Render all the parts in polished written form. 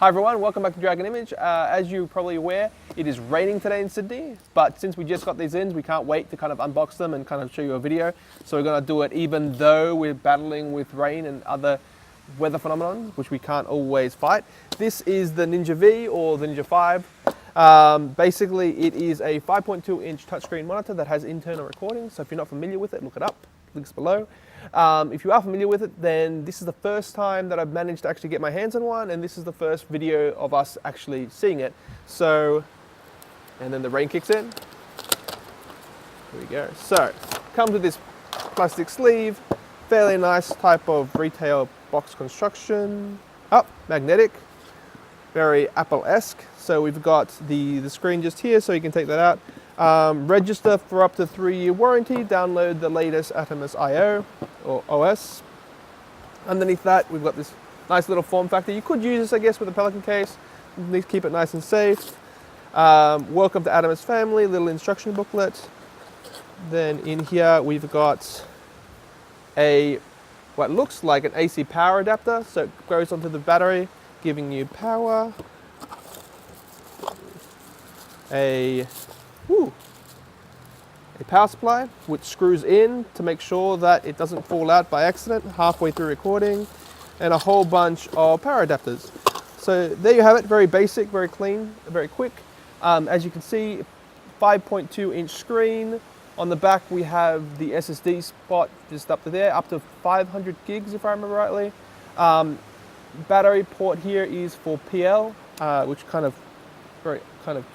Hi everyone, welcome back to Dragon Image. As you're probably aware, it is raining today in Sydney, but since we just got these in, we can't wait to kind of unbox them and kind of show you a video. So we're going to do it even though we're battling with rain and other weather phenomenon, which we can't always fight. This is the Ninja V or the Ninja 5. Basically, it is a 5.2 inch touchscreen monitor that has internal recording. So if you're not familiar with it, look it up, links below. If you are familiar with it, then this is the first time that I've managed to actually get my hands on one, and this is the first video of us actually seeing it. So, and then the rain kicks in. Here we go. So, comes with this plastic sleeve, fairly nice type of retail box construction. Oh, magnetic, very Apple-esque. So we've got the screen just here, so you can take that out. Register for up to 3-year warranty. Download the latest Atomos IO or OS. Underneath that, we've got this nice little form factor. You could use this, I guess, with a Pelican case. You need to keep it nice and safe. Welcome to Atomos family. Little instruction booklet. Then in here we've got what looks like an AC power adapter. So it goes onto the battery, giving you power. A power supply which screws in to make sure that it doesn't fall out by accident halfway through recording, and a whole bunch of power adapters. So there you have it, very basic, very clean, very quick. As you can see, 5.2 inch screen. On the back we have the SSD spot just up to there, up to 500 gigs if I remember rightly. Battery port here is for PL, which very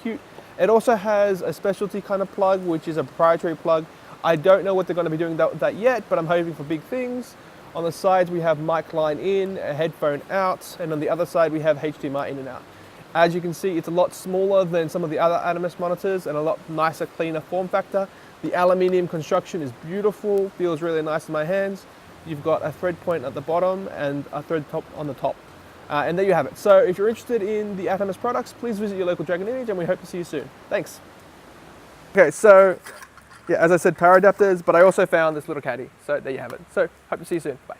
cute. It also has a specialty kind of plug, which is a proprietary plug. I don't know what they're going to be doing with that yet, but I'm hoping for big things. On the sides we have mic line in, a headphone out, and on the other side we have HDMI in and out. As you can see, it's a lot smaller than some of the other Atomos monitors and a lot nicer, cleaner form factor. The aluminium construction is beautiful, feels really nice in my hands. You've got a thread point at the bottom and a thread top on the top. And there you have it. So if you're interested in the Atomos products, please visit your local Dragon Image, and we hope to see you soon. Thanks. Okay, so yeah, as I said, power adapters, but I also found this little caddy. So there you have it. So hope to see you soon. Bye.